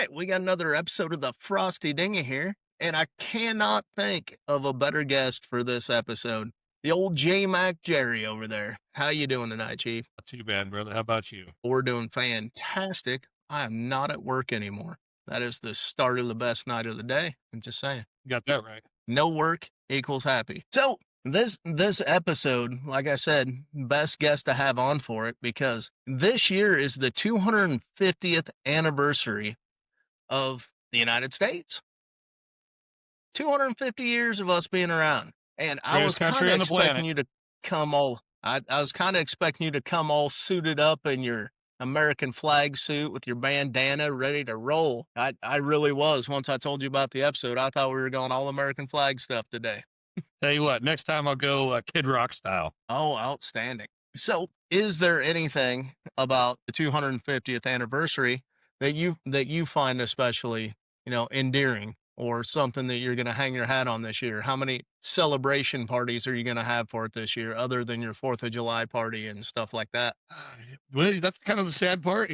right, we got another episode of the Frosty Dinghy here, and I cannot think of a better guest for this episode. The old J Mac Jerry over there. How you doing tonight, Chief? Not too bad, brother. How about you? We're doing fantastic. I am not at work anymore. That is the start of the best night of the day. I'm just saying. You got that right. No work equals happy. So this episode, like I said, best guest to have on for it because this year is the 250th anniversary of the United States. 250 years of us being around. And I was Greatest kind country of on the expecting planet. you to come all, I was kind of expecting you to come all suited up in your American flag suit with your bandana ready to roll. I really was. Once I told you about the episode, I thought we were going all American flag stuff today. Tell you what, next time I'll go Kid Rock style. Oh, outstanding. So, is there anything about the 250th anniversary that you find especially, endearing or something that you're going to hang your hat on this year? How many celebration parties are you going to have for it this year other than your 4th of July party and stuff like that? Well, that's kind of the sad part,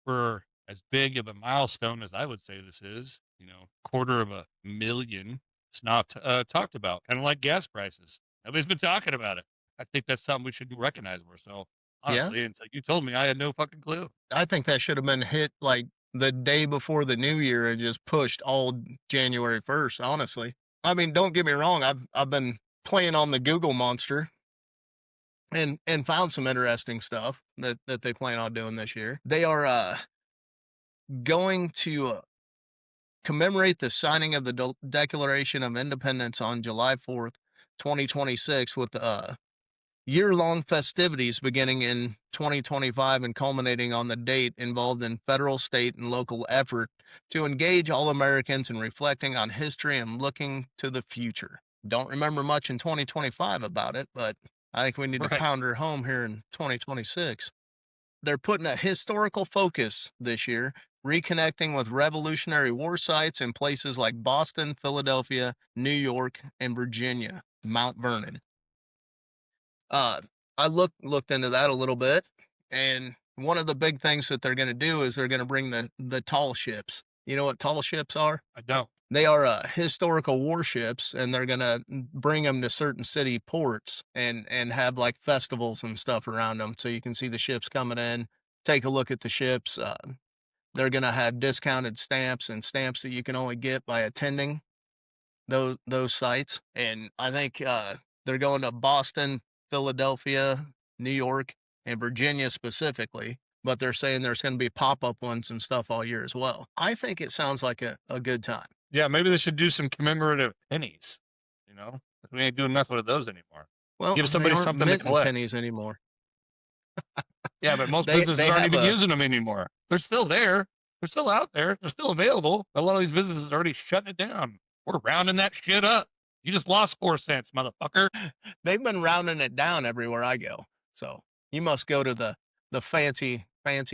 For as big of a milestone as I would say this is, 250,000. It's not talked about, kind of like gas prices. Nobody's been talking about it. I think that's something we should recognize more. So Yeah. honestly, until you told me, I had no fucking clue. I think that should have been hit like the day before the new year and just pushed all January 1st, honestly. I mean, don't get me wrong, I've been playing on the Google monster and found some interesting stuff that they plan on doing this year. They are going to commemorate the signing of the Declaration of Independence on July 4th, 2026 with year-long festivities beginning in 2025 and culminating on the date involved in federal, state, and local effort to engage all Americans in reflecting on history and looking to the future. Don't remember much in 2025 about it, but I think we need to Right. pound her home here in 2026. They're putting a historical focus this year, reconnecting with Revolutionary War sites in places like Boston, Philadelphia, New York, and Virginia, Mount Vernon. I looked into that a little bit, and one of the big things that they're going to do is they're going to bring the tall ships. You know what tall ships are? I don't. They are historical warships, and they're going to bring them to certain city ports and have like festivals and stuff around them, so you can see the ships coming in, take a look at the ships. They're going to have discounted stamps and stamps that you can only get by attending those sites, and I think they're going to Boston, Philadelphia, New York, and Virginia specifically, but they're saying there's going to be pop-up ones and stuff all year as well. I think it sounds like a good time. Yeah, maybe they should do some commemorative pennies. We ain't doing nothing with those anymore. Well, Give they somebody aren't something to minting collect. pennies anymore. Yeah, but most They businesses they aren't have even a using them anymore. They're still there. They're still out there. They're still available. A lot of these businesses are already shutting it down. We're rounding that shit up. You just lost 4 cents, motherfucker. they've been rounding it down everywhere I go. So you must go to the fancy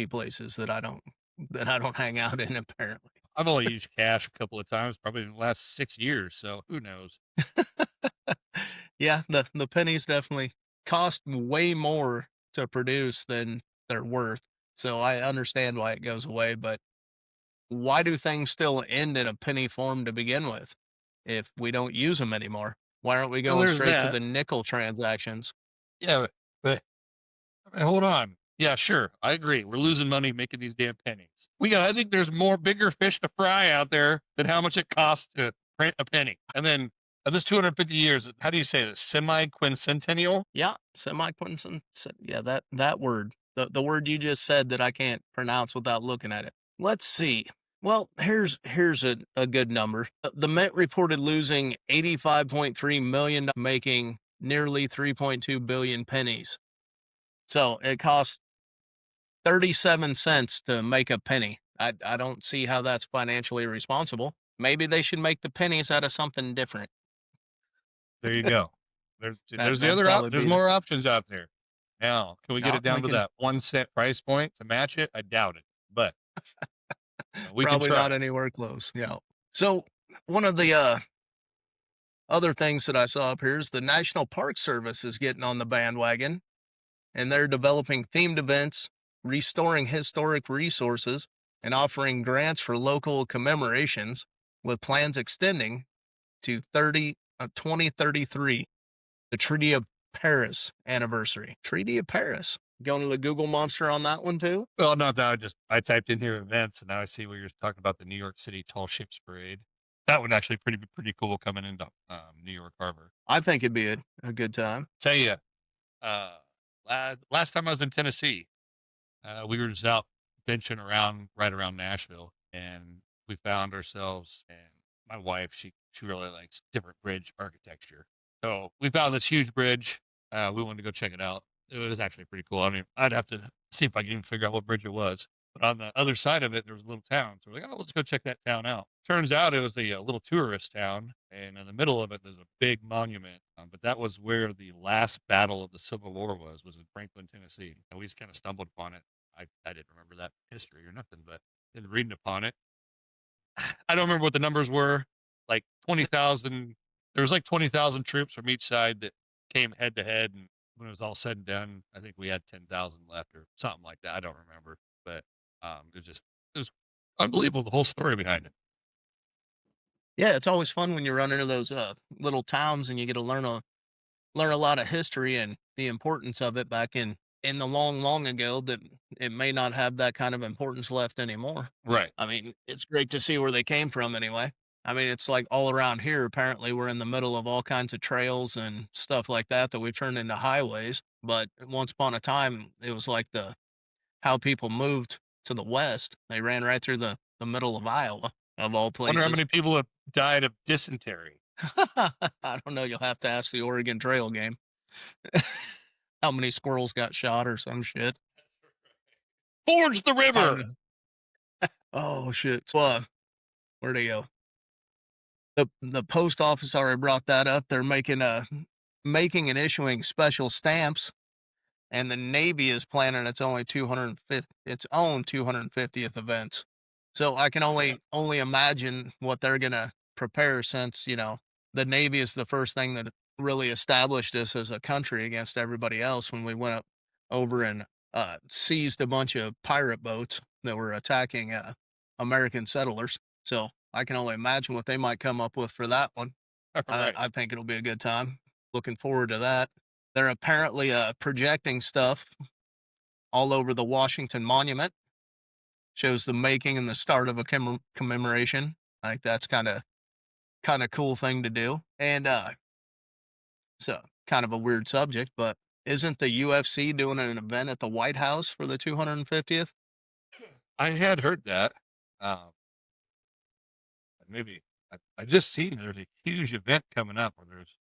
places that I don't hang out in apparently. I've only used cash a couple of times, probably in the last 6 years. So who knows? Yeah, the pennies definitely cost way more to produce than they're worth. So I understand why it goes away, but why do things still end in a penny form to begin with if we don't use them anymore? Why aren't we Well, going there's straight to that. the nickel transactions? Yeah, but I mean, hold on. Yeah, sure. I agree. We're losing money making these damn pennies. I think there's more bigger fish to fry out there than how much it costs to print a penny. And then this 250 years, how do you say this? Semi-quincentennial? Yeah, semiquincentennial. Yeah, that word, the word you just said that I can't pronounce without looking at it. Let's see. Well, here's a good number. The Mint reported losing 85.3 million, making nearly 3.2 billion pennies. So it costs 37 cents to make a penny. I don't see how that's financially responsible. Maybe they should make the pennies out of something different. There you go. There's the That'd other probably there's be the more options out there. Now, can we get no, it down we to can that 1 cent price point to match it? I doubt it, but we can probably not try. anywhere close. Yeah. So one of the other things that I saw up here is the National Park Service is getting on the bandwagon, and they're developing themed events, restoring historic resources, and offering grants for local commemorations with plans extending to 2033, the Treaty of Paris anniversary. Treaty of Paris. Going to the Google monster on that one too? Well, not that I typed in here events, and now I see where you're talking about the New York City Tall Ships Parade. That would actually pretty cool coming into New York Harbor. I think it'd be a good time. Tell you, last time I was in Tennessee, we were just out benching around right around Nashville, and we found ourselves. And my wife, she really likes different bridge architecture, so we found this huge bridge. We wanted to go check it out. It was actually pretty cool. I mean, I'd have to see if I can even figure out what bridge it was. But on the other side of it, there was a little town. So we're like, oh, let's go check that town out. Turns out it was a little tourist town, and in the middle of it, there's a big monument. But that was where the last battle of the Civil War was in Franklin, Tennessee. And we just kind of stumbled upon it. I didn't remember that history or nothing, but in reading upon it, I don't remember what the numbers were. Like 20,000. There was like 20,000 troops from each side that came head to head, and when it was all said and done, I think we had 10,000 left or something like that. I don't remember, but it was unbelievable, the whole story behind it. Yeah, it's always fun when you run into those little towns and you get to learn a lot of history and the importance of it back in the long ago that it may not have that kind of importance left anymore. Right. I mean, it's great to see where they came from anyway. I mean, it's like all around here, apparently we're in the middle of all kinds of trails and stuff like that we've turned into highways. But once upon a time, it was like how people moved to the west. They ran right through the middle of Iowa, of all Wonder how places. many people have died of dysentery. I don't know. You'll have to ask the Oregon Trail game. How many squirrels got shot or some shit. Forge the river. Oh shit. So, where'd they go? The post office already brought that up. They're making and issuing special stamps, and the Navy is planning its own 250th event. So I can only imagine what they're gonna prepare, since the Navy is the first thing that really established us as a country against everybody else when we went up over and seized a bunch of pirate boats that were attacking American settlers. So I can only imagine what they might come up with for that one. Right. I think it'll be a good time. Looking forward to that. They're apparently projecting stuff all over the Washington Monument. Shows the making and the start of a commemoration. I think that's kind of cool thing to do. And so kind of a weird subject, but isn't the UFC doing an event at the White House for the 250th? I had heard that. Maybe I just seen there's a huge event coming up where there's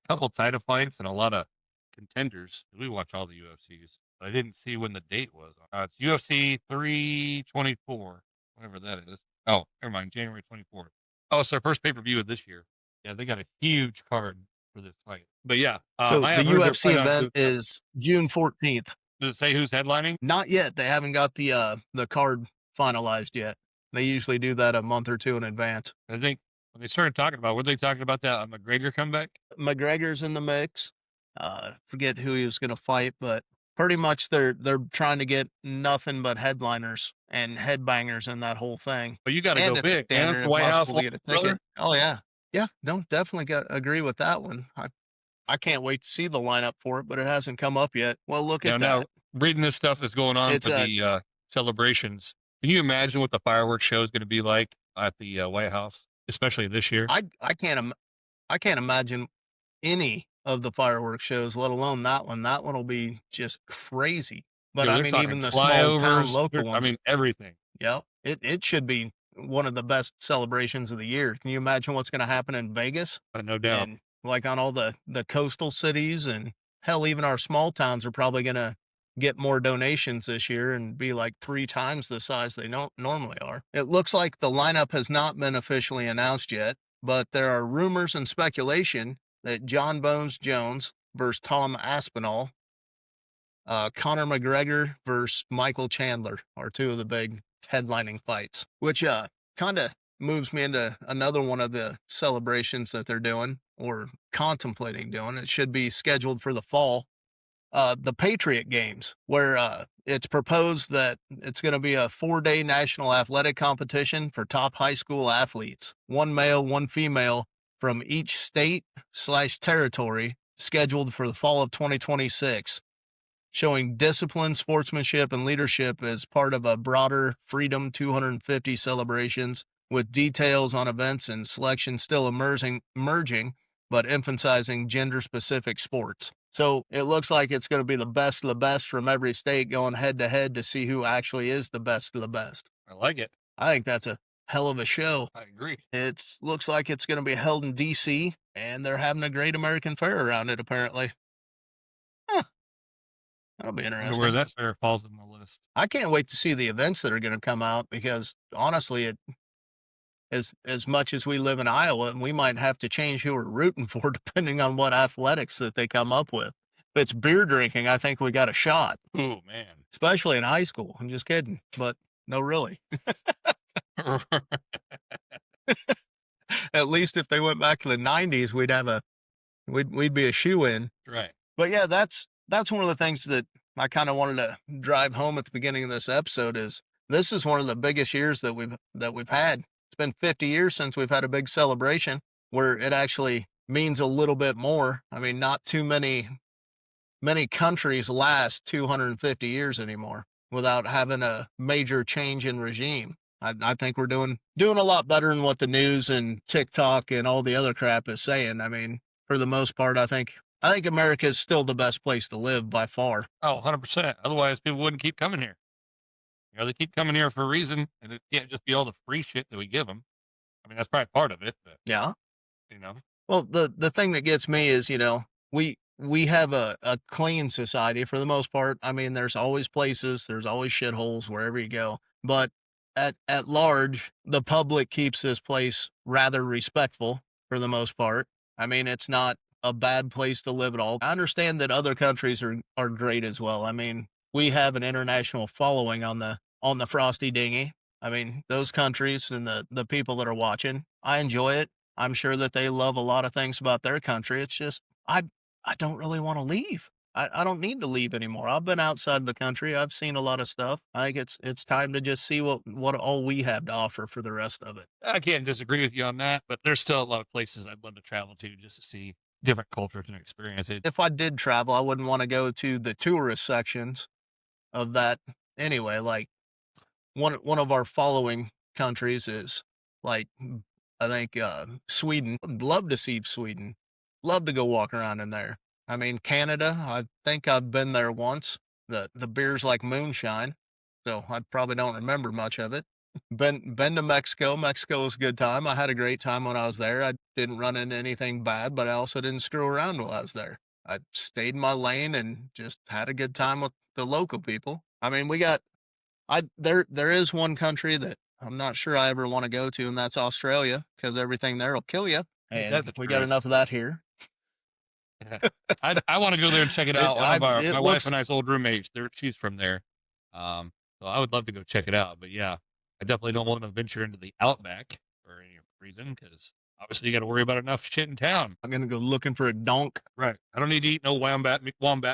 a couple title fights and a lot of contenders. We watch all the UFCs, but I didn't see when the date was. It's UFC 324, whatever that is. Oh, never mind, January 24th. Oh, it's their first pay-per-view of this year. Yeah, they got a huge card for this fight. But yeah, So I the have heard they're UFC planning on event is June 14th. Does it say who's headlining? Not yet. They haven't got the card finalized yet. They usually do that a month or two in advance. I think when they started talking about, were they talking about that McGregor comeback? McGregor's in the mix. Forget who he was going to fight, but pretty much they're trying to get nothing but headliners and headbangers in that whole thing. But you got to And go it's big, man. It's standard the if White House, possible to get a ticket. brother. Oh yeah, yeah. No, definitely agree with that one. I can't wait to see the lineup for it, but it hasn't come up yet. Well, look at Now that. reading this stuff is going on It's for the celebrations. Can you imagine what the fireworks show is going to be like at the White House, especially this year? I can't imagine any of the fireworks shows, let alone that one. That one will be just crazy. But I They're mean, talking even the small town flyovers. local I ones. mean, everything. Yeah, it should be one of the best celebrations of the year. Can you imagine what's going to happen in Vegas? No doubt. And like on all the coastal cities, and hell, even our small towns are probably going to get more donations this year and be like 3 times the size they normally are. It looks like the lineup has not been officially announced yet, but there are rumors and speculation that John Bones Jones versus Tom Aspinall, Conor McGregor versus Michael Chandler are 2 of the big headlining fights, which kind of moves me into another one of the celebrations that they're doing or contemplating doing. It should be scheduled for the fall. the Patriot Games, where it's proposed that it's going to be a 4-day national athletic competition for top high school athletes, one male, one female from each state/territory, scheduled for the fall of 2026, showing discipline, sportsmanship, and leadership as part of a broader Freedom 250 celebrations, with details on events and selection still emerging, but emphasizing gender-specific sports. So it looks like it's going to be the best of the best from every state going head to head to see who actually is the best of the best. I like it. I think that's a hell of a show. I agree. It looks like it's going to be held in D.C., and they're having a great American fair around it, apparently. Huh. That'll be I wonder interesting. where that fair falls on the list. I can't wait to see the events that are going to come out, because honestly, as much as we live in Iowa, we might have to change who we're rooting for depending on what athletics that they come up with. If it's beer drinking, I think we got a shot, Oh man. especially in high school. I'm just kidding, but no, really. At least if they went back to the 90s, we'd be a shoe-in. Right. But yeah, that's one of the things that I kind of wanted to drive home at the beginning of this episode. Is this is one of the biggest years that we've had. It's been 50 years since we've had a big celebration where it actually means a little bit more. I mean, not too many countries last 250 years anymore without having a major change in regime. I think we're doing a lot better than what the news and TikTok and all the other crap is saying. I mean, for the most part, I think America is still the best place to live by far. Oh, 100%. Otherwise, people wouldn't keep coming here. You know, they keep coming here for a reason, and it can't just be all the free shit that we give them. I mean, that's probably part of it, but Yeah. you know, Well, the thing that gets me is, we have a clean society for the most part. I mean, there's always places, there's always shitholes wherever you go, but at large, the public keeps this place rather respectful for the most part. I mean, it's not a bad place to live at all. I understand that other countries are great as well. I mean, we have an international following on the Frosty Dinghy. I mean, those countries and the people that are watching, I enjoy it. I'm sure that they love a lot of things about their country. It's just I don't really want to leave. I don't need to leave anymore. I've been outside the country. I've seen a lot of stuff. I think it's time to just see what all we have to offer for the rest of it. I can't disagree with you on that, but there's still a lot of places I'd love to travel to just to see different cultures and experience it. If I did travel, I wouldn't want to go to the tourist sections of that anyway. Like one of our following countries is, like, I think Sweden. I'd love to see Sweden. Love to go walk around in there. I mean, Canada, I think I've been there once. The beer's like moonshine, so I probably don't remember much of it. Been to Mexico. Mexico was a good time. I had a great time when I was there. I didn't run into anything bad, but I also didn't screw around while I was there. I stayed in my lane and just had a good time with the local people. I mean, there is one country that I'm not sure I ever want to go to, and that's Australia, because everything there will kill you. And That's we got true. enough of that here. I want to go there and check it out. My wife and I's old roommates, she's from there. So I would love to go check it out. But yeah, I definitely don't want to venture into the outback for any reason, because obviously you got to worry about enough shit in town. I'm gonna go looking for a donk. Right. I don't need to eat no wombat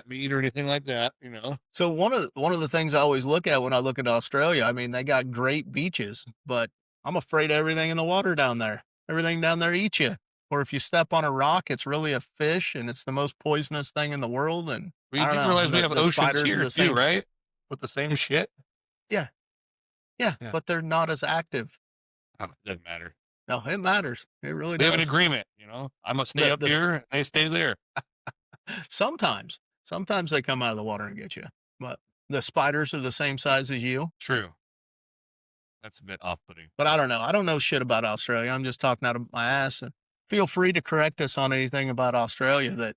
meat or anything like that. You know. So one of the things I always look at when I look at Australia, I mean, they got great beaches, but I'm afraid of everything in the water down there. Everything down there eats you. Or if you step on a rock, it's really a fish, and it's the most poisonous thing in the world. And Well, I don't you know. realize we The, have the oceans spiders are here the too, same. right? With the same shit. Yeah, Yeah. but they're not as active. Oh, it doesn't matter. No, it matters. It really We have an does. agreement. You know, I'm gonna stay up here, and they stay there. Sometimes they come out of the water and get you, but the spiders are the same size as you. True. That's a bit off-putting. But I don't know. I don't know shit about Australia. I'm just talking out of my ass. And feel free to correct us on anything about Australia that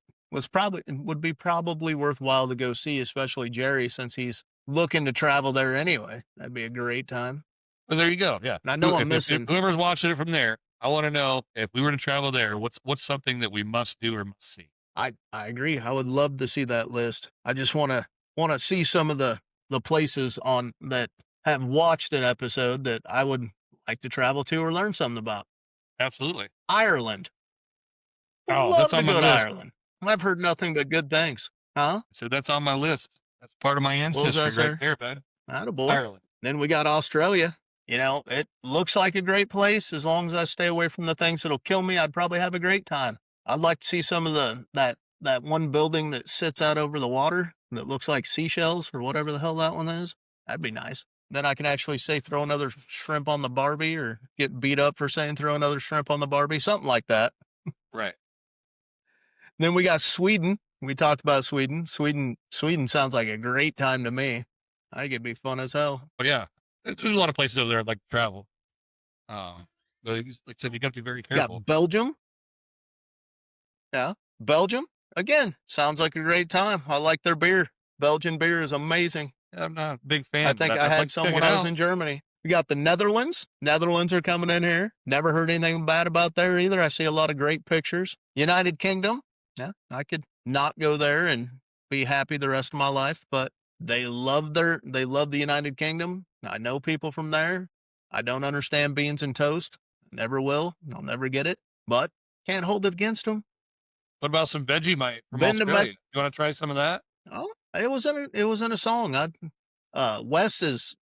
would be probably worthwhile to go see, especially Jerry, since he's looking to travel there anyway. That'd be a great time. Well, there you go. Yeah. And I know I'm If missing. whoever's watching it from there, I want to know, if we were to travel there, what's something that we must do or must see? I agree. I would love to see that list. I just want to see some of the places on that have watched an episode that I would like to travel to or learn something about. Absolutely. Ireland. Would Oh, love that's to on my go to list. Ireland. I've heard nothing but good things. Huh? So that's on my list. That's part of my What was ancestry that, right sir? there, bud. Attaboy. Ireland. Then we got Australia. You know, it looks like a great place. As long as I stay away from the things that'll kill me, I'd probably have a great time. I'd like to see some of that one building that sits out over the water that looks like seashells or whatever the hell that one is. That'd be nice. Then I can actually say throw another shrimp on the Barbie or get beat up for saying throw another shrimp on the Barbie, something like that. Right. Then we got Sweden. We talked about Sweden. Sweden sounds like a great time to me. I think it'd be fun as hell. But yeah, there's a lot of places over there I'd like to travel. But like I said, you got to be very We careful. got Belgium. Yeah. Belgium. Again, sounds like a great time. I like their beer. Belgian beer is amazing. Yeah, I'm not a big I fan, but think I I'd like had to some check when it I was out. in Germany. We got the Netherlands. Netherlands are coming in here. Never heard anything bad about there either. I see a lot of great pictures. United Kingdom. Yeah, I could not go there and be happy the rest of my life, but they love the United Kingdom. I know people from there. I don't understand beans and toast. Never will. I'll never get it, but can't hold it against them. What about some Vegemite from Been to Mex. Australia? You want to try some of that? Oh, it was in a song. Wes has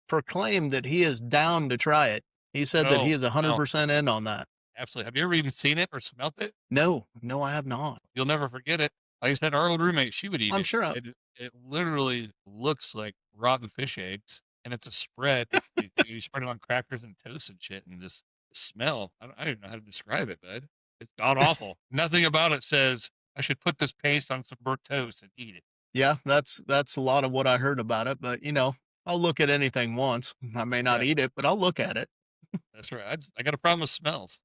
proclaimed that he is down to try it. He said that he Oh, is no, 100% in on that. absolutely. Have you ever even seen it or smelt it? No, no, I have not. You'll never forget it. Like I said, our old roommate, she would eat I'm it. sure. It literally looks like rotten fish eggs, and it's a spread. You spread it on crackers and toast and shit, and just the smell. I don't know how to describe it, bud. It's god awful. Nothing about it says I should put this paste on some burnt toast and eat it. Yeah, that's a lot of what I heard about it. But I'll look at anything once. I may not Right. eat it, but I'll look at it. That's right. I got a problem with smells.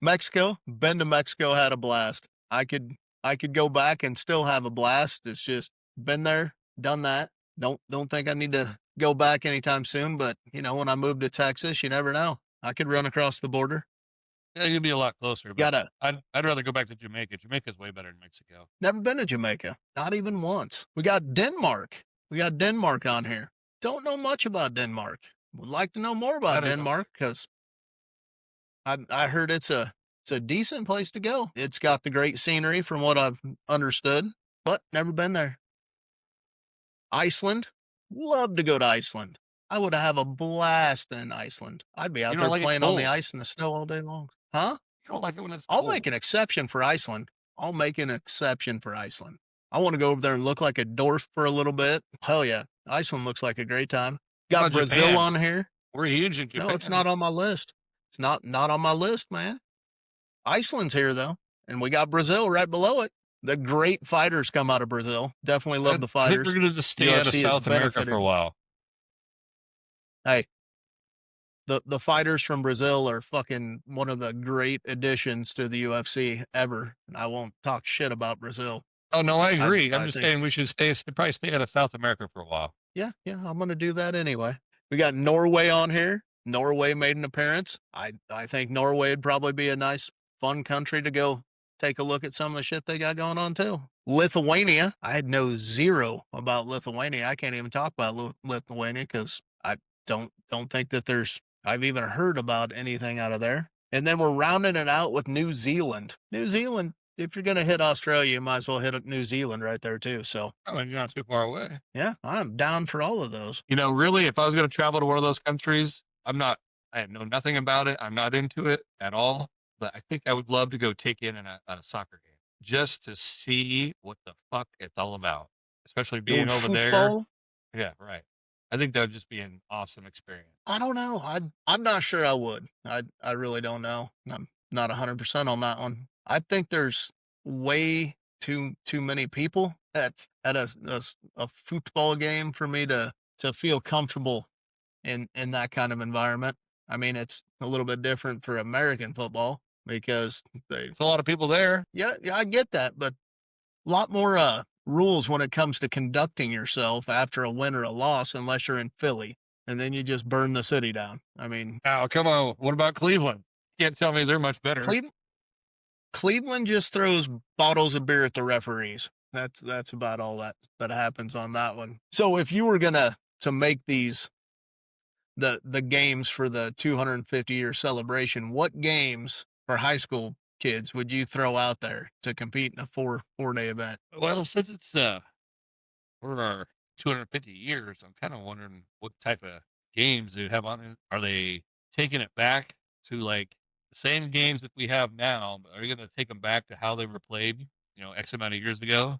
Mexico, been to Mexico, had a blast. I could go back and still have a blast. It's just been there, done that. Don't think I need to go back anytime soon, but when I move to Texas, you never know. I could run across the border. Yeah, you'd be a lot closer, but Gotta I'd rather go back to Jamaica. Jamaica's way better than Mexico. Never been to Jamaica. Not even once. We got Denmark. We got Denmark on here. Don't know much about Denmark. Would like to know more about I don't know. Denmark because I heard it's a decent place to go. It's got the great scenery from what I've understood, but never been there. Iceland. Love to go to Iceland. I would have a blast in Iceland. I'd be out You there don't like it playing on the cold. ice in the snow all day long. Huh? You don't like it when it's I'll cold. make an exception for Iceland. I'll make an exception for Iceland. I want to go over there and look like a dwarf for a little bit. Hell yeah. Iceland looks like a great time. What Got about Brazil Japan? on here. We're huge in No, Japan. it's not on my list. It's not on my list, man. Iceland's here though. And we got Brazil right below it. The great fighters come out of Brazil. Definitely love the I think fighters. we're gonna just stay out of UFC has South America for benefited. a while. Hey, the fighters from Brazil are fucking one of the great additions to the UFC ever. And I won't talk shit about Brazil. Oh no, I agree. I'm I just think saying we should probably stay out of South America for a while. Yeah, I'm gonna do that anyway. We got Norway on here. Norway made an appearance. I think Norway would probably be a nice, fun country to go take a look at some of the shit they got going on too. Lithuania. I had no zero about Lithuania. I can't even talk about Lithuania because I don't think that I've even heard about anything out of there. And then we're rounding it out with New Zealand. New Zealand. If you're gonna hit Australia, you might as well hit New Zealand right there too. So I mean, you're not too far away. yeah, I'm down for all of those. Really, if I was going to travel to one of those countries, I'm not. I know nothing about it. I'm not into it at all. But I think I would love to go take in a soccer game just to see what the fuck it's all about. Especially The old being over there. football. Yeah, right. I think that would just be an awesome experience. I don't know. I'm not sure I would. I really don't know. I'm not 100% on that one. I think there's way too many people at a football game for me to feel comfortable in that kind of environment. I mean, it's a little bit different for American football because There's a lot of people there. yeah, I get that, but a lot more rules when it comes to conducting yourself after a win or a loss, unless you're in Philly, and then you just burn the city down. I mean, Now, come on. What about Cleveland? You can't tell me they're much better. Cleveland just throws bottles of beer at the referees. That's about all that happens on that one. So if you were gonna to make these the games for the 250-year celebration, what games for high school kids would you throw out there to compete in a four-day event? Well, since it's for our 250 years, I'm kind of wondering what type of games they have on it. Are they taking it back to like the same games that we have now? But are you going to take them back to how they were played, X amount of years ago?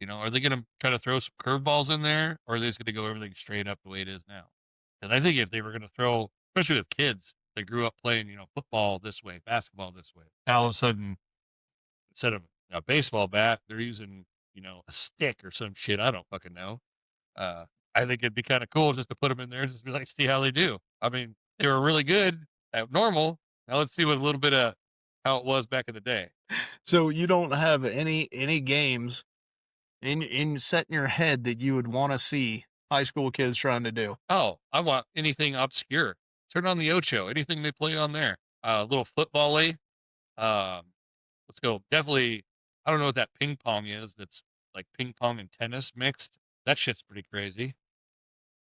Are they going to try to throw some curveballs in there, or are they just going to go everything straight up the way it is now? And I think if they were going to throw, especially with kids that grew up playing, football this way, basketball this way, now all of a sudden, instead of a baseball bat, they're using, a stick or some shit. I don't fucking know. Uh, I think it'd be kind of cool just to put them in there and just be like, see how they do. I mean, they were really good at normal. Now let's see what a little bit of how it was back in the day. So you don't have any games in set in your head that you would want to see high school kids trying to do? Oh, I want anything obscure. Turn on the Ocho. Anything they play on there. A little football-y. Let's go. Definitely. I don't know what that ping pong is. That's like ping pong and tennis mixed. That shit's pretty crazy.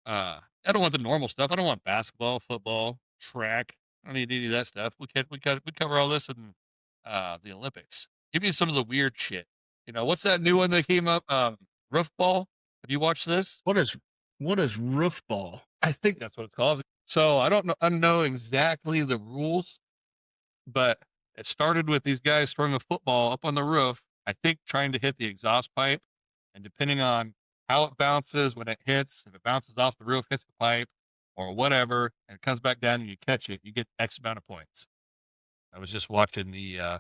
I don't want the normal stuff. I don't want basketball, football, track. I don't need any of that stuff. We cover all this in the Olympics. Give me some of the weird shit. What's that new one that came up? Roof ball. Have you watched this? What is roof ball? I think that's what it's called. So I don't know exactly the rules, but it started with these guys throwing a football up on the roof, I think trying to hit the exhaust pipe. And depending on how it bounces when it hits, if it bounces off the roof, hits the pipe or whatever, and it comes back down and you catch it, you get X amount of points. I was just watching I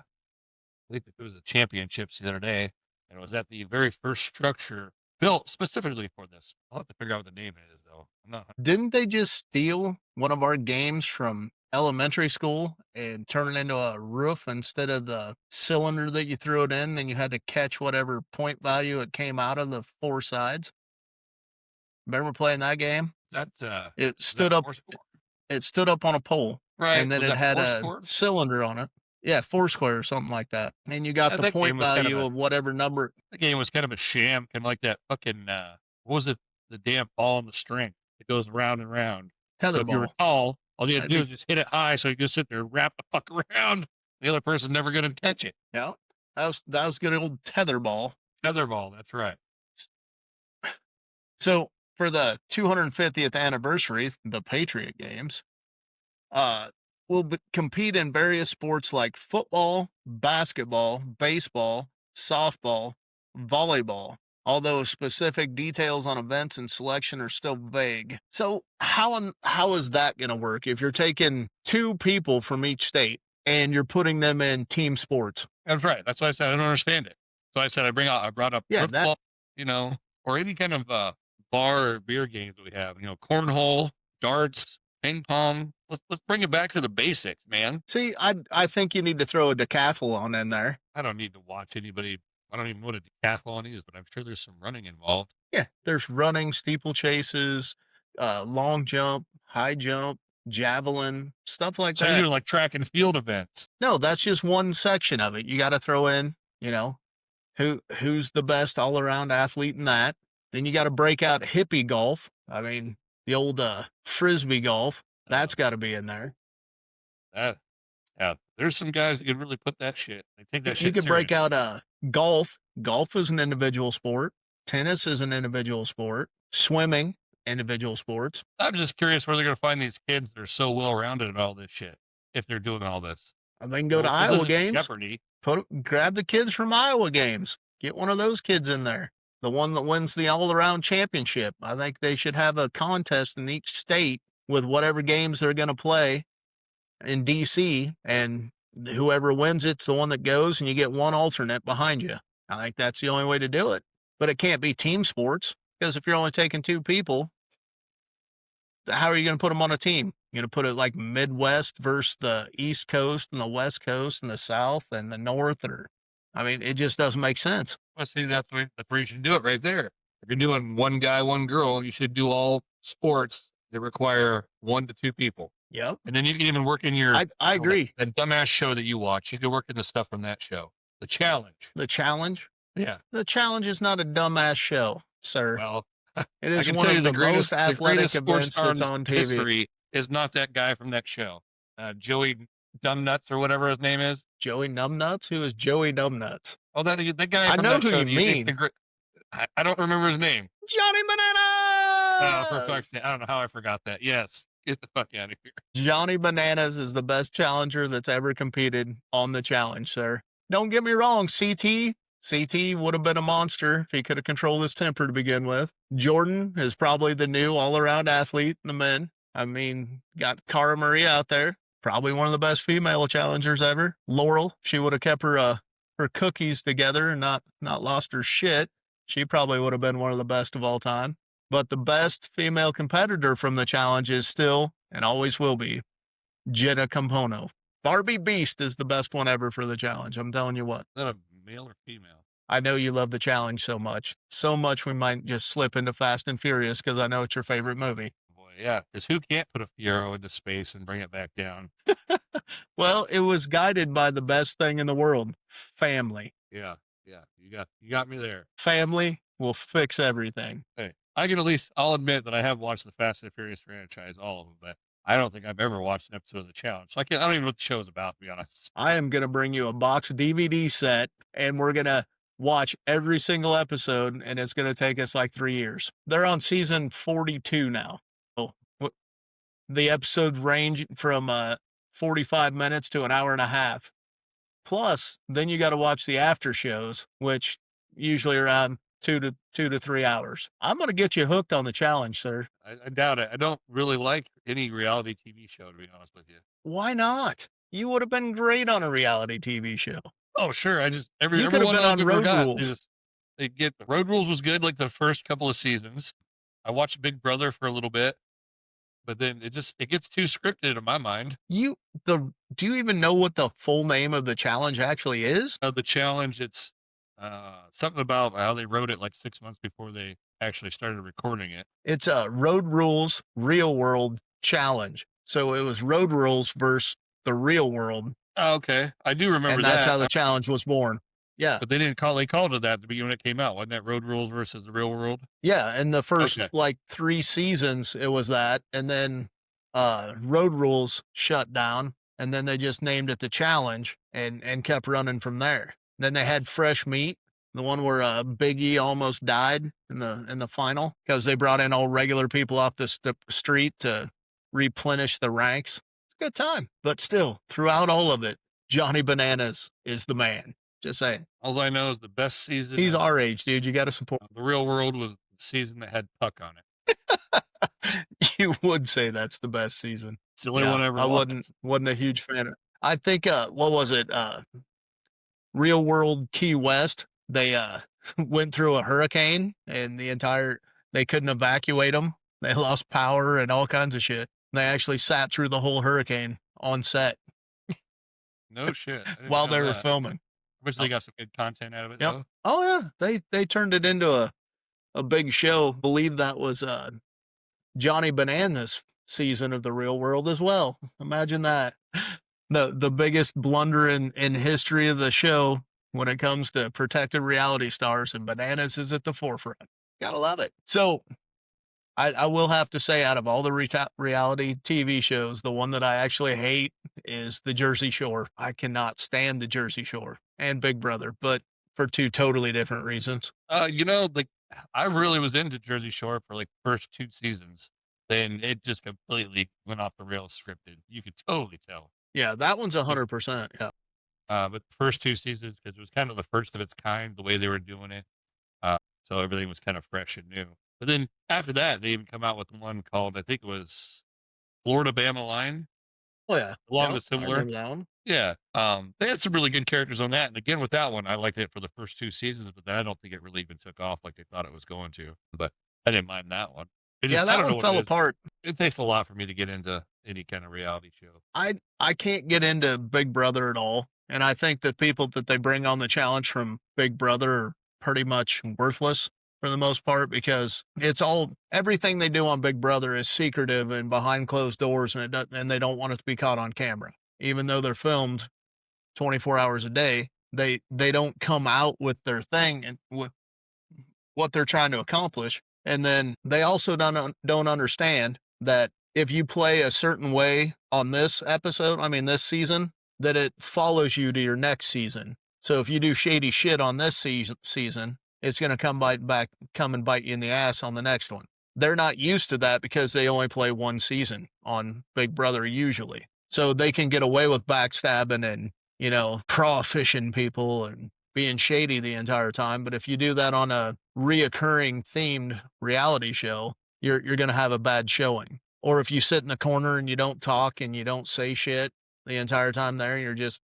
think it was the championships the other day, and it was at the very first structure built specifically for this. I'll have to figure out what the name is, though. I'm not. Didn't they just steal one of our games from elementary school and turn it into a roof instead of the cylinder that you threw it in? Then you had to catch whatever point value it came out of the four sides. Remember playing that game? That's It is stood that up. Foursquare? It stood up on a pole, Right. and then Was it that had a Foursquare? cylinder on it. Yeah, Foursquare or something like that. And you got the That game point was kind of value a of whatever number. the game was kind of a sham, kind of like that fucking what was it? The damn ball on the string. It goes round and round. So if you were Tetherball. tall, all you had to That'd do be is just hit it high, so you could sit there and wrap the fuck around. The other person's never going to catch it. Yeah, that was good old tetherball. Tetherball, that's right. So for the 250th anniversary, the Patriot Games, will compete in various sports like football, basketball, baseball, softball, volleyball. Although specific details on events and selection are still vague. So how is that going to work if you're taking two people from each state and you're putting them in team sports? That's right. That's why I said I don't understand it. So I said I brought up Yeah, football, or any kind of bar or beer games that we have. Cornhole, darts, ping pong. Let's bring it back to the basics, man. see, I think you need to throw a decathlon in there. I don't need to watch anybody. I don't even know what a decathlon is, but I'm sure there's some running involved. Yeah, there's running, steeplechases, long jump, high jump, javelin, stuff like So you're that. doing like track and field events. No, that's just one section of it. You got to throw in, who's the best all around athlete in that. Then you got to break out hippie golf. I mean, the old frisbee golf. That's got to be in there. Yeah, there's some guys that can really put that shit. They take that You shit could break serious. out golf. Golf is an individual sport. Tennis is an individual sport. Swimming, individual sports. I'm just curious where they're going to find these kids that are so well rounded at all this shit if they're doing all this. They can go to This Iowa isn't games. Jeopardy. Grab the kids from Iowa games. Get one of those kids in there. The one that wins the all-around championship. I think they should have a contest in each state with whatever games they're going to play in DC, and whoever wins it's the one that goes, and you get one alternate behind you. I think that's the only way to do it. But it can't be team sports, because if you're only taking two people, how are you going to put them on a team? You're going to put it like Midwest versus the East Coast and the West Coast and the South and the North, it just doesn't make sense. Well, see, that's where you should do it right there. If you're doing one guy, one girl, you should do all sports that require 1 to 2 people. Yep. And then you can even work in your. I agree. That dumbass show that you watch. You can work in the stuff from that show. The Challenge. The Challenge? Yeah. The Challenge is not a dumbass show, sir. Well, it is I can one tell you of the most athletic sports events star that's in on TV. history is not that guy from that show. Joey Dumb Nuts or whatever his name is. Joey Numbnuts? Who is Joey Numbnuts? Oh, that the guy I from know that who show. you He makes mean. the great. I don't remember his name. Johnny For fuck's Bananas! sake, I don't know how I forgot that. Yes, get the fuck out of here. Johnny Bananas is the best challenger that's ever competed on the challenge, sir. Don't get me wrong, CT would have been a monster if he could have controlled his temper to begin with. Jordan is probably the new all-around athlete in the men. I mean, got Cara Marie out there, probably one of the best female challengers ever. Laurel, she would have kept her cookies together and not lost her shit. She probably would have been one of the best of all time. But the best female competitor from the challenge is still, and always will be, Jenna Compono. Barbie Beast is the best one ever for the challenge. I'm telling you what. Is that a male or female? I know you love the challenge so much. So much we might just slip into Fast and Furious because I know it's your favorite movie. Boy, yeah, because who can't put a Fiero into space and bring it back down? Well, it was guided by the best thing in the world, family. Yeah, you got me there. Family will fix everything. Hey, I'll admit that I have watched the Fast and Furious franchise, all of them, but I don't think I've ever watched an episode of the challenge. So I don't even know what the show's about, to be honest. I am going to bring you a box DVD set and we're going to watch every single episode and it's going to take us like 3 years. They're on season 42 now. Oh, the episodes range from 45 minutes to an hour and a half. Plus, then you got to watch the after shows, which usually around 2 to 3 hours. I'm going to get you hooked on the challenge, sir. I doubt it. I don't really like any reality TV show, to be honest with you. Why not? You would have been great on a reality TV show. Oh, sure. You could have been on Road Rules. Road Rules was good, like the first couple of seasons. I watched Big Brother for a little bit, but then it gets too scripted in my mind. Do you even know what the full name of the challenge actually is? The challenge, it's something about how they wrote it like 6 months before they actually started recording it. It's a Road Rules Real World Challenge. So it was Road Rules versus the real world. Oh, okay. I do remember and that's how the challenge was born. Yeah. But they called it that at the beginning when it came out. Wasn't that Road Rules versus the real world? Yeah. In the first like 3 seasons, it was that. And then Road Rules shut down. And then they just named it the challenge and kept running from there. Then they had Fresh Meat, the one where Big E almost died in the final because they brought in all regular people off the street to replenish the ranks. It's a good time. But still, throughout all of it, Johnny Bananas is the man. Just saying. All I know is the best season. He's our age, dude. You got to support. The Real World was the season that had Puck on it. You would say that's the best season. It's the only one I ever watched. wasn't a huge fan of. I think what was it? Real World Key West. They went through a hurricane and they couldn't evacuate them. They lost power and all kinds of shit. They actually sat through the whole hurricane on set. No shit. While they were filming. I wish they got some good content out of it. Yep. Though. Oh yeah. They turned it into a big show. Believe that was Johnny Bananas season of the Real World as well. Imagine that. The biggest blunder in history of the show when it comes to protected reality stars, and Bananas is at the forefront. Gotta love it. So I will have to say, out of all the reality TV shows, the one that I actually hate is the Jersey Shore. I cannot stand the Jersey Shore and Big Brother, but for 2 totally different reasons. Like I really was into Jersey Shore for like first 2 seasons. Then it just completely went off the rails scripted. You could totally tell. Yeah, that one's 100%. Yeah. But the first 2 seasons, because it was kind of the first of its kind, the way they were doing it. So everything was kind of fresh and new. But then after that, they even come out with one called, I think it was Florida Bama Line. Oh yeah. Along with similar. I remember that one. Yeah. They had some really good characters on that. And again, with that one, I liked it for the first 2 seasons, but then I don't think it really even took off like they thought it was going to. But I didn't mind that one. That one fell apart. It takes a lot for me to get into any kind of reality show. I can't get into Big Brother at all. And I think that people that they bring on the challenge from Big Brother are pretty much worthless for the most part, because everything they do on Big Brother is secretive and behind closed doors, and they don't want it to be caught on camera. Even though they're filmed 24 hours a day, they don't come out with their thing and with what they're trying to accomplish. And then they also don't understand that if you play a certain way on this episode, I mean, this season, that it follows you to your next season. So if you do shady shit on this season, it's going to come and bite you in the ass on the next one. They're not used to that because they only play one season on Big Brother usually. So they can get away with backstabbing and, crawfishing people and being shady the entire time. But if you do that on a reoccurring themed reality show, you're going to have a bad showing. Or if you sit in the corner and you don't talk and you don't say shit the entire time there, you're just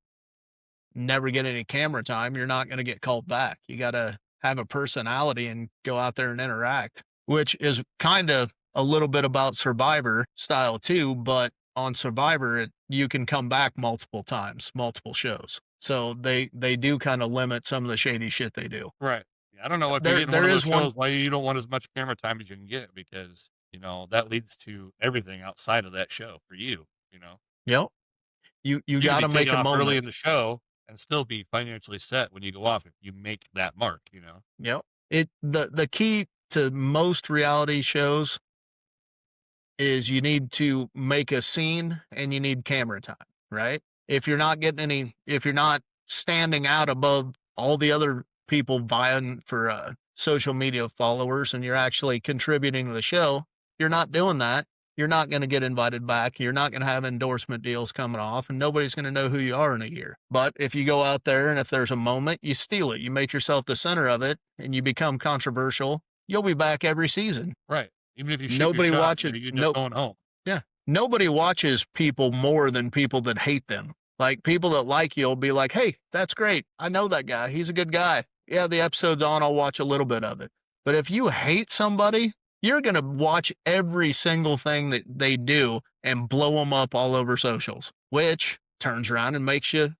never get any camera time, you're not going to get called back. You got to have a personality and go out there and interact, which is kind of a little bit about Survivor style too. But on Survivor, you can come back multiple times, multiple shows. So they do kind of limit some of the shady shit they do. Right. Yeah, I don't know if There- you're getting there one of is those one- shows why you don't want as much camera time as you can get, because that leads to everything outside of that show for you. Yep. You You got to can be make taken a off early moment. in the show and still be financially set when you go off if you make that mark. Yep. The key to most reality shows is you need to make a scene and you need camera time, right? If you're not standing out above all the other people vying for social media followers and you're actually contributing to the show, you're not doing that. You're not going to get invited back. You're not going to have endorsement deals coming off, and nobody's going to know who you are in a year. But if you go out there and if there's a moment, you steal it, you make yourself the center of it, and you become controversial, you'll be back every season. Right. Even if you shoot Nobody your shot, watches. you end up going home. Yeah. Nobody watches people more than people that hate them. Like people that like you will be like, hey, that's great. I know that guy. He's a good guy. Yeah, the episode's on. I'll watch a little bit of it. But if you hate somebody, you're going to watch every single thing that they do and blow them up all over socials, which turns around and makes you,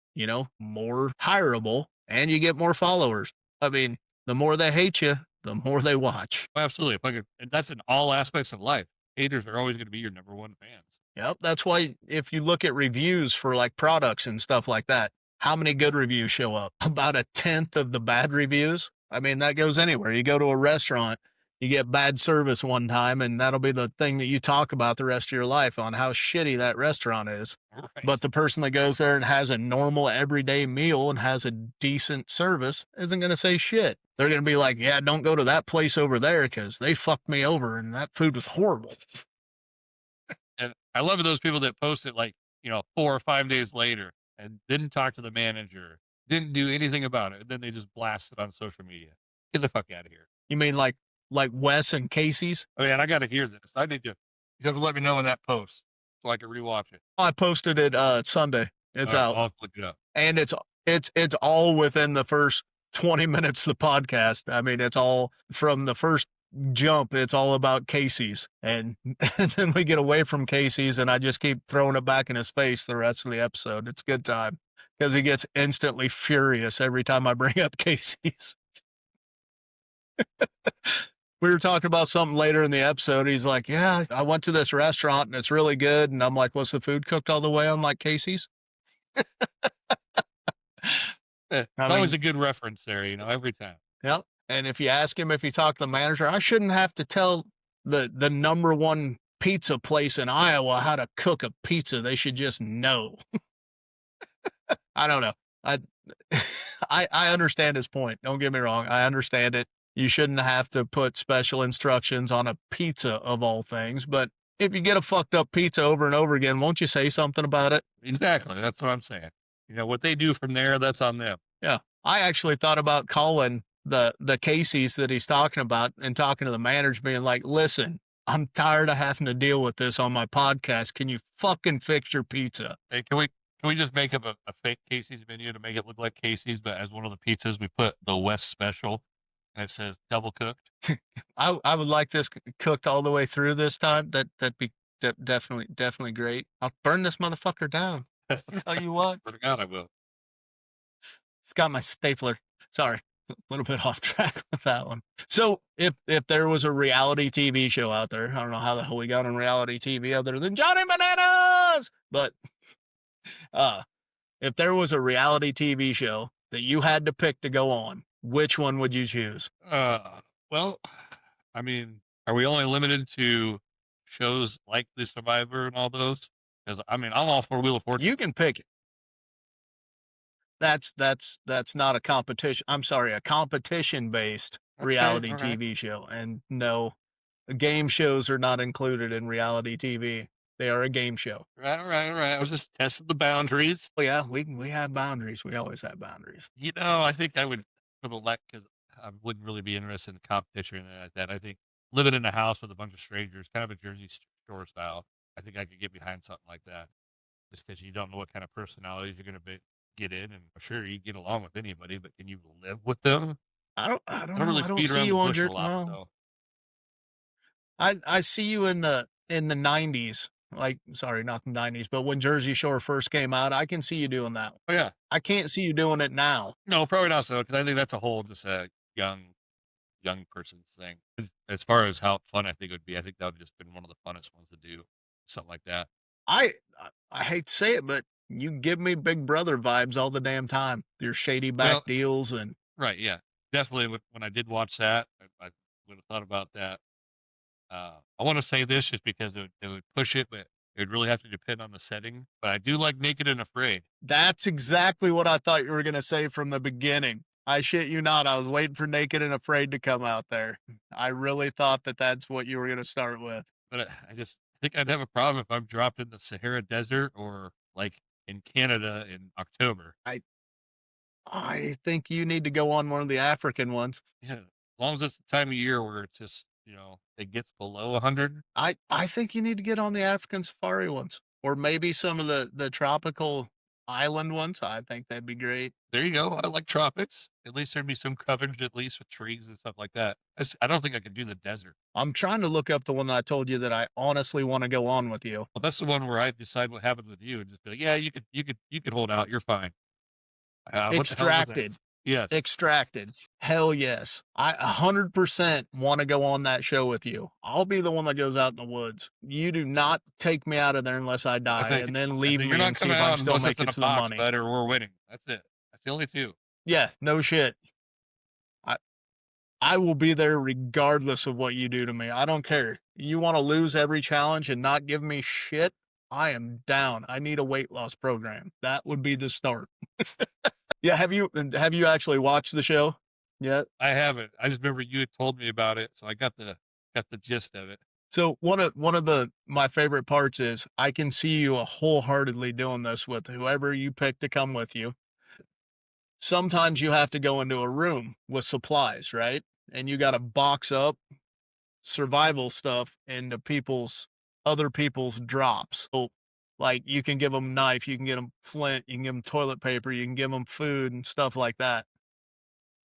more hireable and you get more followers. I mean, the more they hate you, the more they watch. Absolutely. And that's in all aspects of life. Haters are always going to be your number one fans. Yep. That's why if you look at reviews for like products and stuff like that, how many good reviews show up? About 1/10 of the bad reviews. I mean, that goes anywhere. You go to a restaurant, you get bad service one time, and that'll be the thing that you talk about the rest of your life on how shitty that restaurant is. Right. But the person that goes there and has a normal everyday meal and has a decent service isn't going to say shit. They're going to be like, yeah, don't go to that place over there because they fucked me over and that food was horrible. And I love those people that post it 4 or 5 days later and didn't talk to the manager, didn't do anything about it. And then they just blast it on social media. Get the fuck out of here. You mean like Wes and Casey's? Oh, man, I got to hear this. You have to let me know in that post so I can rewatch it. I posted it Sunday. It's out. I'll look it up. And it's all within the first 20 minutes of the podcast. I mean, it's all from the first jump. It's all about Casey's. And then we get away from Casey's and I just keep throwing it back in his face the rest of the episode. It's a good time because he gets instantly furious every time I bring up Casey's. We were talking about something later in the episode. He's like, yeah, I went to this restaurant and it's really good. And I'm like, was the food cooked all the way on like Casey's? Always a good reference there, every time. Yep. And if you ask him if he talked to the manager, I shouldn't have to tell the number one pizza place in Iowa how to cook a pizza. They should just know. I don't know. I understand his point. Don't get me wrong. I understand it. You shouldn't have to put special instructions on a pizza of all things. But if you get a fucked up pizza over and over again, won't you say something about it? Exactly. That's what I'm saying. What they do from there, that's on them. Yeah. I actually thought about calling the Casey's that he's talking about and talking to the manager being like, listen, I'm tired of having to deal with this on my podcast. Can you fucking fix your pizza? Hey, can we just make up a fake Casey's menu to make it look like Casey's, but as one of the pizzas, we put the West Special and it says double cooked? I would like this cooked all the way through this time. That'd be definitely great. I'll burn this motherfucker down. I'll tell you what. For God, I will. It's got my stapler. Sorry. A little bit off track with that one. So if there was a reality TV show out there, I don't know how the hell we got on reality TV other than Johnny Bananas, but if there was a reality TV show that you had to pick to go on, which one would you choose? Well, I mean, are we only limited to shows like The Survivor and all those? Because I mean, I'm all for Wheel of Fortune. You can pick it. That's not a competition. I'm sorry, a competition-based Okay, reality all right. TV show. And no, game shows are not included in reality TV. They are a game show. Right, all right, all right. I was just testing the boundaries. Well, yeah, we have boundaries. We always have boundaries. You know, I think I would for the lack because I wouldn't really be interested in competition or anything like that. I think living in a house with a bunch of strangers, kind of a Jersey Shore style. I think I could get behind something like that, just because you don't know what kind of personalities you're going to get in, and sure you get along with anybody, but can you live with them? I I don't don't know. really I don't beat see around the you on bush a your lot, well. so I see you in the 90s. Like, sorry, not the 90s, but when Jersey Shore first came out, I can see you doing that. oh yeah, I can't see you doing it now. no, probably not so because I think that's a whole just a young person's thing. As far as how fun I think it would be, I think that would just been one of the funnest ones to do, something like that. I I hate to say it, but you give me Big Brother vibes all the damn time. Your shady back Well, deals and right, yeah, definitely. When I did watch that, I would have thought about that. I want to say this just because it would push it, but it would really have to depend on the setting. But I do like Naked and Afraid. that's exactly what I thought you were gonna say from the beginning. I shit you not. I was waiting for Naked and Afraid to come out there. I really thought that that's what you were gonna start with. But I just think I'd have a problem if I'm dropped in the Sahara Desert or like in Canada in October. I think you need to go on one of the African ones. Yeah, as long as it's the time of year where it's just it gets below 100. I think you need to get on the African safari ones, or maybe some of the tropical island ones. I think that'd be great. There you go. I like tropics. At least there'd be some coverage, at least with trees and stuff like that. I don't think I could do the desert. I'm trying to look up the one that I told you that I honestly want to go on with you. Well, that's the one where I decide what happened with you and just be like, yeah, you could hold out. You're fine. What the hell was that? Extracted. Yes. Extracted. Hell yes. I 100% want to go on that show with you. I'll be the one that goes out in the woods. You do not take me out of there unless I die and then I leave said, you're me not and see coming if I can out still unless make it's in it a to the box, money. bud, or we're winning. That's it. That's the only two. Yeah, no shit. I I will be there regardless of what you do to me. I don't care. You want to lose every challenge and not give me shit? I am down. I need a weight loss program. That would be the start. Yeah, have you actually watched the show yet? I haven't. I just remember you had told me about it, so I got the gist of it. So one of the my favorite parts is I can see you wholeheartedly doing this with whoever you pick to come with you. Sometimes you have to go into a room with supplies, right? And you got to box up survival stuff into other people's drops. So, like you can give them knife, you can get them flint, you can give them toilet paper, you can give them food and stuff like that.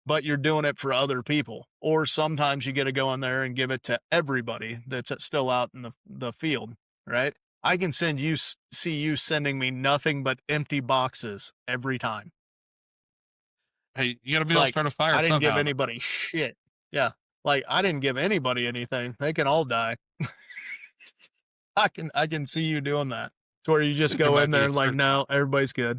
But you're doing it for other people. Or sometimes you get to go in there and give it to everybody that's still out in the field, right? I can see you sending me nothing but empty boxes every time. Hey, you got to be It's able to like start a fire I didn't give somehow. anybody shit. Yeah. Like I didn't give anybody anything. They can all die. I can see you doing that. To where you just There go might in be there a and like, certain no, everybody's good.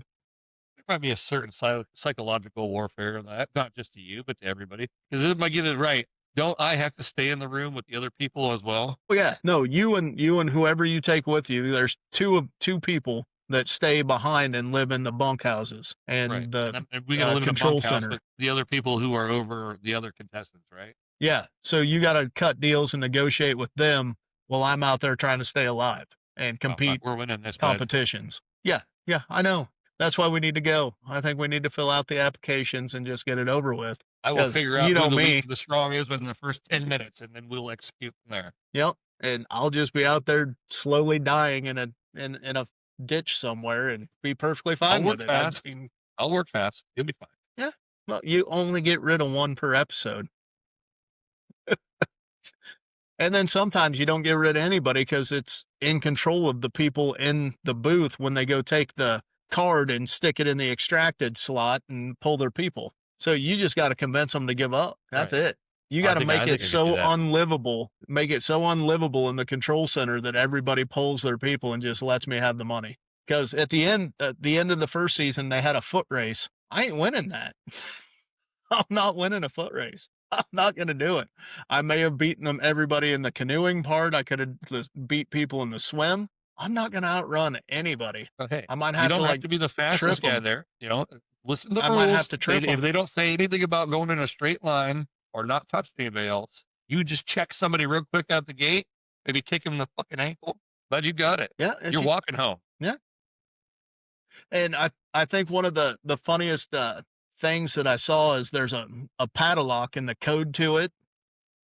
there might be a certain psychological warfare in that, not just to you, but to everybody. Because if I get it right, don't I have to stay in the room with the other people as well? Well, yeah, no, you and whoever you take with you, there's two people that stay behind and live in the bunkhouses Right. and And the then and we got to live in a control bunkhouse center. with the other people who are over the other contestants, right? Yeah, so you got to cut deals and negotiate with them while I'm out there trying to stay alive and Oh, fuck, compete we're winning this, bud. competitions. Yeah, yeah, I know. That's why we need to go. I think we need to fill out the applications and just get it over with. I will Because figure you out who know the weak me, and the strong is within the first 10 minutes, and then we'll execute from there. yep. And I'll just be out there slowly dying in a ditch somewhere and be perfectly I'll fine work with it. I fast. mean, I'll work fast. You'll be fine. yeah. Well, you only get rid of one per episode. And then sometimes you don't get rid of anybody because it's in control of the people in the booth when they go take the card and stick it in the extracted slot and pull their people. So you just got to convince them to give up. That's Right. it. You I got to think I make think it I could do so that. unlivable, make it so unlivable in the control center that everybody pulls their people and just lets me have the money. Because at the end of the first season, they had a foot race. I ain't winning that. I'm not winning a foot race. I'm not going to do it. I may have beaten everybody in the canoeing part. I could have beat people in the swim. I'm not going to outrun anybody. Okay, I might you have don't to have like to be the trip fastest guy them. there. Listen to the I might have rules. to They, trip if them. they don't say anything about going in a straight line or not touch anybody else, you just check somebody real quick out the gate, maybe kick him in the fucking ankle. But you got it. Yeah. You're walking home. Yeah. And I think one of the funniest things that I saw is there's a padlock, and the code to it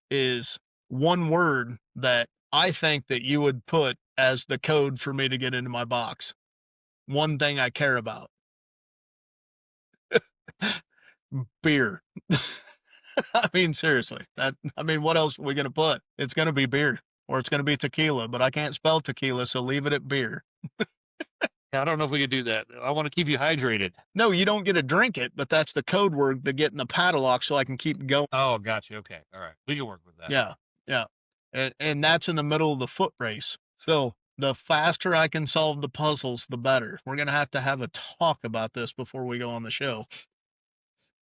is one word that I think that you would put as the code for me to get into my box. One thing I care about. Beer. I mean, seriously. What else are we gonna put? It's gonna be beer, or it's gonna be tequila, but I can't spell tequila, so leave it at beer. I don't know if we could do that. I want to keep you hydrated. No, you don't get to drink it, but that's the code word to get in the padlock so I can keep going. Oh, gotcha. Okay. All right. We can work with that. Yeah, yeah. And that's in the middle of the foot race. So the faster I can solve the puzzles, the better. We're gonna have to have a talk about this before we go on the show,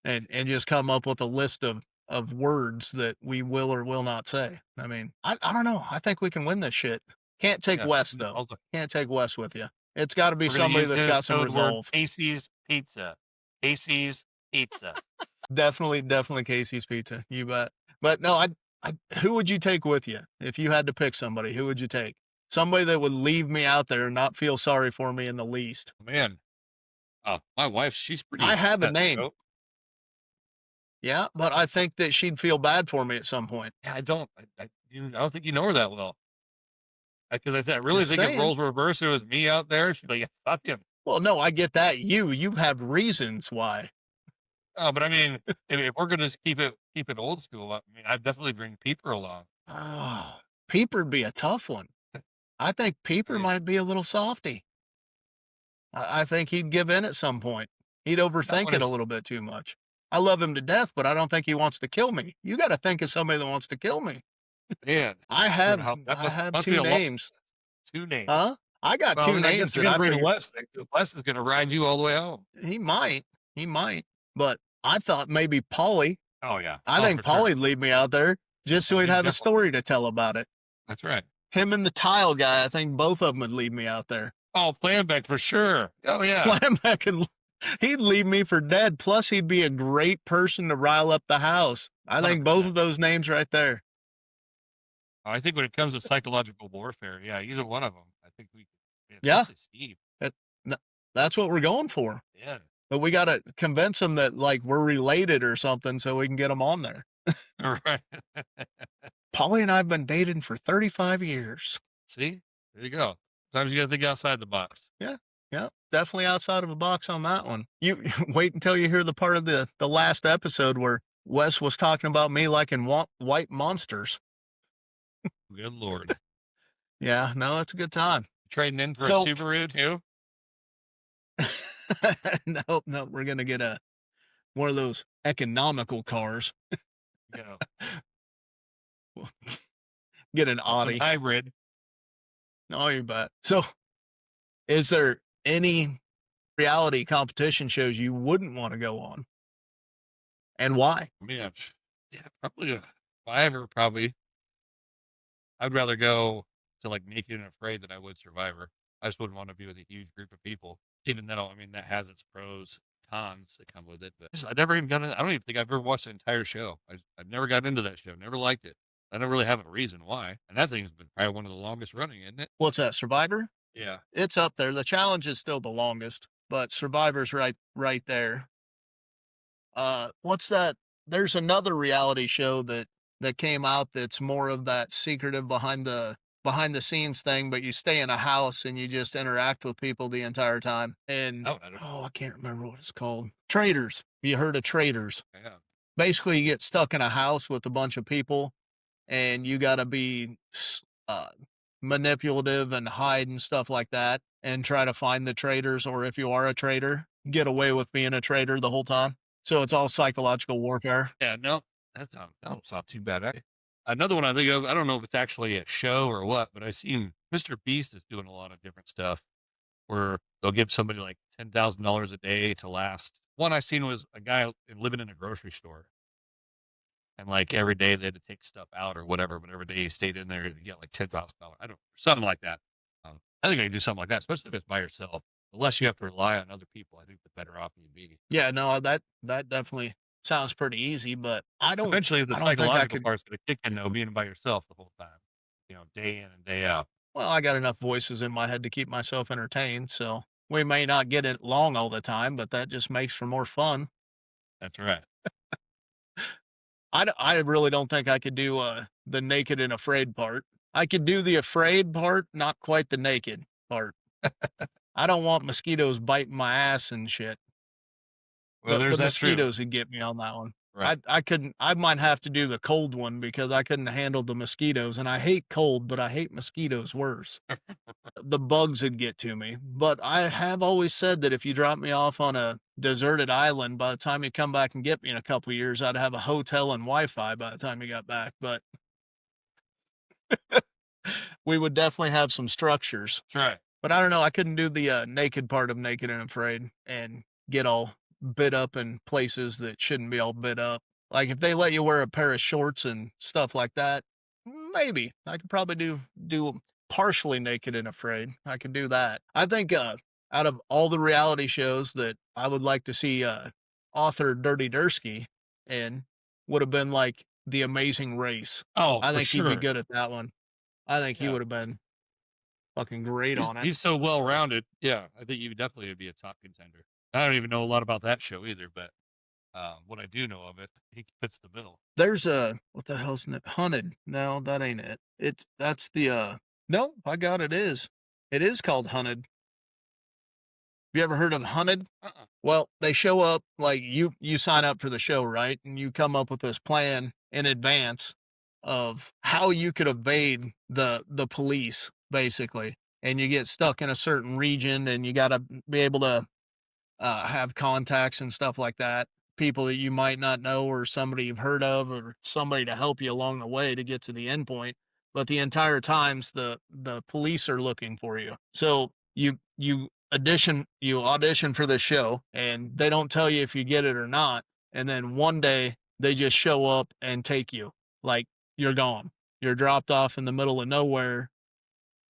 and just come up with a list of words that we will or will not say. I mean, I don't know. I think we can win this shit. Can't take Yeah. Wes though. Can't take Wes with you. It's got to be We're going to somebody use that's his got some code word resolve. Casey's Pizza. Casey's Pizza. Definitely Casey's Pizza. You bet. But no, who would you take with you if you had to pick somebody? Who would you take? Somebody that would leave me out there and not feel sorry for me in the least. Man, my wife, she's pretty. I have a name. Show. Yeah, but I think that she'd feel bad for me at some point. Yeah, I don't think you know her that well. Because I really think if roles were reversed, it was me out there. She'd be like, fuck him. Well, no, I get that. You have reasons why. Oh, but I mean, if we're gonna keep it old school, I mean, I'd definitely bring Peeper along. Oh, Peeper'd be a tough one. I think Peeper might be a little softy. I think he'd give in at some point. He'd overthink it a little bit too much. I love him to death, but I don't think he wants to kill me. You got to think of somebody that wants to kill me. Yeah, I have two names. 2 names. Huh? I got two names. I guess you're gonna bring Wes. Wes is gonna ride you all the way home. He might. But I thought maybe Paulie. Oh yeah. I think Paulie'd leave me out there just so he'd have a story to tell about it. That's right. Him and the tile guy, I think both of them would leave me out there. Oh, Planbeck for sure. Oh yeah. Planbeck he'd leave me for dead. Plus, he'd be a great person to rile up the house. I think both of those names right there. I think when it comes to psychological warfare, yeah, either one of them. I think Steve. That's what we're going for. Yeah. But we got to convince them that like we're related or something so we can get them on there. All right. Paulie and I have been dating for 35 years. See? There you go. Sometimes you got to think outside the box. Yeah, definitely outside of a box on that one. You wait until you hear the part of the last episode where Wes was talking about me liking white monsters. Good Lord. Yeah, no, it's a good time. Trading in for a Subaru too? No, we're going to get one of those economical cars. Get an Audi. Hybrid. Oh, you bet. So, is there any reality competition shows you wouldn't want to go on? And why? Yeah, probably Survivor, probably. I'd rather go to like Naked and Afraid than I would Survivor. I just wouldn't want to be with a huge group of people. Even though, I mean, that has its pros, cons that come with it. But I never even got I don't even think I've ever watched the entire show. I've never got into that show. Never liked it. I don't really have a reason why. And that thing's been probably one of the longest running, isn't it? What's that, Survivor? Yeah. It's up there. The Challenge is still the longest, but Survivor's right there. What's that? There's another reality show that came out that's more of that secretive behind the scenes thing, but you stay in a house and you just interact with people the entire time. And I can't remember what it's called. Traders. You heard of Traders? Yeah. Basically, you get stuck in a house with a bunch of people, and you got to be manipulative and hide and stuff like that, and try to find the traders. Or if you are a trader, get away with being a trader the whole time. So it's all psychological warfare. Yeah, no, that don't sound too bad. Another one I think of, I don't know if it's actually a show or what, but I've seen Mr. Beast is doing a lot of different stuff where they'll give somebody like $10,000 a day to last. One I seen was a guy living in a grocery store. and like every day they had to take stuff out or whatever. But every day you stayed in there, you get like $10,000. I don't something like that. I think I can do something like that, especially if it's by yourself. The less you have to rely on other people, I think the better off you'd be. Yeah, no, that definitely sounds pretty easy, but Eventually, the I don't think I psychological could. part's gonna kick in though, being by yourself the whole time, day in and day out. Well, I got enough voices in my head to keep myself entertained, so we may not get it long all the time, but that just makes for more fun. That's right. I really don't think I could do the naked and afraid part. I could do the afraid part, not quite the naked part. I don't want mosquitoes biting my ass and shit. Well, The there's that true. mosquitoes would get me on that one. Right. I couldn't. I might have to do the cold one because I couldn't handle the mosquitoes, and I hate cold, but I hate mosquitoes worse. The bugs would get to me. But I have always said that if you drop me off on a deserted island, by the time you come back and get me in a couple years, I'd have a hotel and Wi-Fi by the time you got back. But we would definitely have some structures. That's right. But I don't know. I couldn't do the naked part of Naked and Afraid and get all bit up in places that shouldn't be all bit up. Like if they let you wear a pair of shorts and stuff like that, maybe I could probably do partially Naked and Afraid. I could do that. I think out of all the reality shows that I would like to see author Dirty Dursky in would have been like The Amazing Race. Oh, I for think he'd be sure. good at that one. I think he Yeah. would have been fucking great He's on it. he's so well rounded. Yeah, I think you definitely would be a top contender. I don't even know a lot about that show either, but what I do know of it, he fits the bill. There's a what the hell's it? Hunted. No, that ain't it. That's the no, by God it is. It is called Hunted. Have you ever heard of Hunted? Uh-uh. Well, they show up like you sign up for the show, right? And you come up with this plan in advance of how you could evade the police, basically. And you get stuck in a certain region and you gotta be able to have contacts and stuff like that, people that you might not know or somebody you've heard of or somebody to help you along the way to get to the end point. But the entire times the police are looking for you. So you audition for the show and they don't tell you if you get it or not. And then one day they just show up and take you. Like you're gone. You're dropped off in the middle of nowhere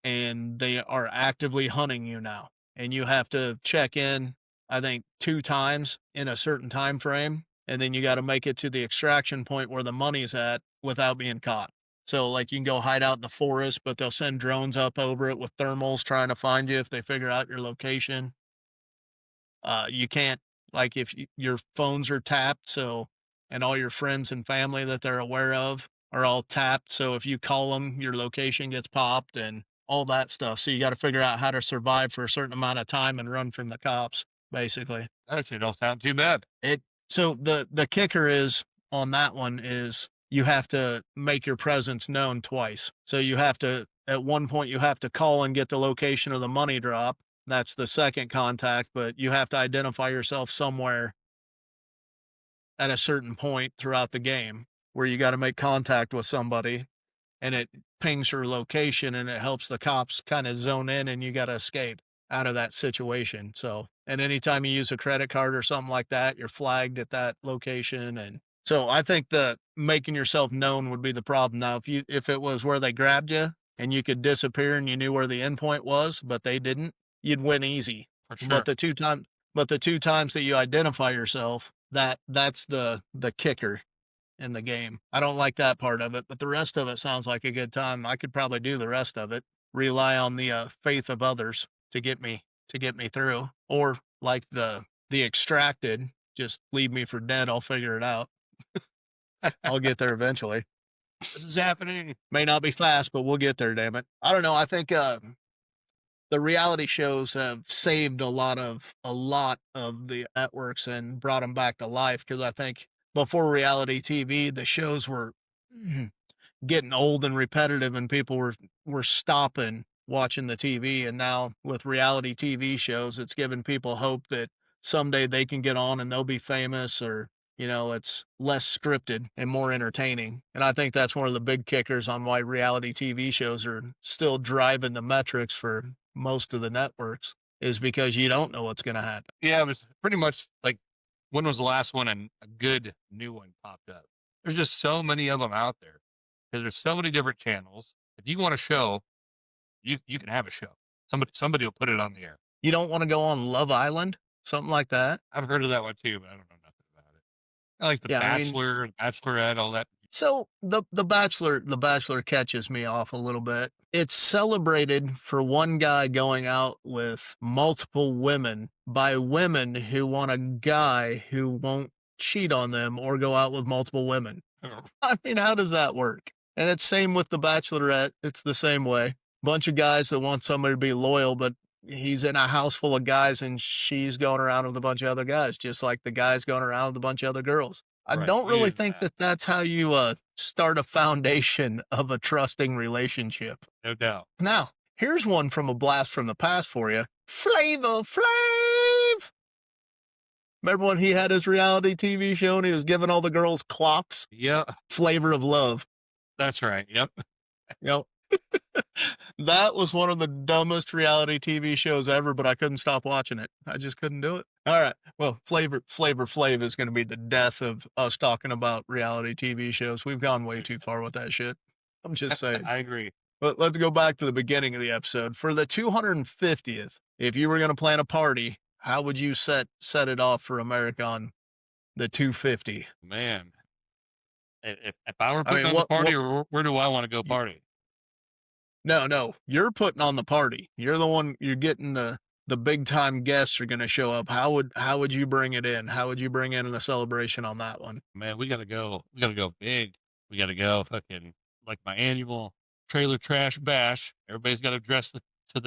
and they are actively hunting you now. And you have to check in, I think, 2 times in a certain time frame, and then you got to make it to the extraction point where the money's at without being caught. So, like, you can go hide out in the forest, but they'll send drones up over it with thermals trying to find you if they figure out your location. You can't, like, if your phones are tapped, so, and all your friends and family that they're aware of are all tapped. So if you call them, your location gets popped and all that stuff. So you got to figure out how to survive for a certain amount of time and run from the cops, basically. That actually don't sound too bad. So the kicker is on that one is you have to make your presence known twice. So you have to at one point you have to call and get the location of the money drop. That's the second contact, but you have to identify yourself somewhere at a certain point throughout the game where you got to make contact with somebody and it pings your location and it helps the cops kind of zone in and you got to escape out of that situation. So, and anytime you use a credit card or something like that, you're flagged at that location. And so I think that making yourself known would be the problem. Now, if it was where they grabbed you and you could disappear and you knew where the endpoint was, but they didn't, you'd win easy. For But sure. the 2 times that you identify yourself, that's the kicker in the game. I don't like that part of it, but the rest of it sounds like a good time. I could probably do the rest of it. Rely on the faith of others to get me through, or like the extracted, just leave me for dead. I'll figure it out. I'll get there eventually. This is happening. May not be fast, but we'll get there. Damn it! I don't know. I think the reality shows have saved a lot of the networks and brought them back to life because I think before reality TV, the shows were getting old and repetitive, and people were stopping watching the TV. And now with reality TV shows, it's giving people hope that someday they can get on and they'll be famous, or it's less scripted and more entertaining. And I think that's one of the big kickers on why reality TV shows are still driving the metrics for most of the networks is because you don't know what's going to happen. Yeah, it was pretty much like when was the last one and a good new one popped up? There's just so many of them out there because there's so many different channels. If you want a show, you can have a show. Somebody will put it on the air. You don't want to go on Love Island, something like that. I've heard of that one too, but I don't know nothing about it. I like The Yeah, I mean, Bachelor and Bachelorette, all that. so the Bachelor catches me off a little bit. It's celebrated for one guy going out with multiple women by women who want a guy who won't cheat on them or go out with multiple women. I mean, how does that work? And it's same with the Bachelorette. It's the same way. Bunch of guys that want somebody to be loyal, but he's in a house full of guys and she's going around with a bunch of other guys, just like the guy's going around with a bunch of other girls. I Right. don't We really knew think that. that that's how you start a foundation of a trusting relationship. No doubt. Now, here's one from a blast from the past for you. Flavor Flav! Remember when he had his reality TV show and he was giving all the girls clocks? Yeah, Flavor of Love. that's right. Yep. Yep. That was one of the dumbest reality TV shows ever, but I couldn't stop watching it. I just couldn't do it. All right. Well, Flavor Flav is going to be the death of us talking about reality TV shows. We've gone way too far with that shit. I'm just saying. I agree. But let's go back to the beginning of the episode. For the 250th, if you were going to plan a party, how would you set it off for America on the 250? Man, if I were I putting mean, on the party, what or where do I want to go party? No, you're putting on the party. You're the one. You're getting the big time guests are going to show up. How would you bring it in? How would you bring in the celebration on that one? Man, we gotta go. We gotta go big. We gotta go fucking like my annual trailer trash bash. Everybody's got to dress to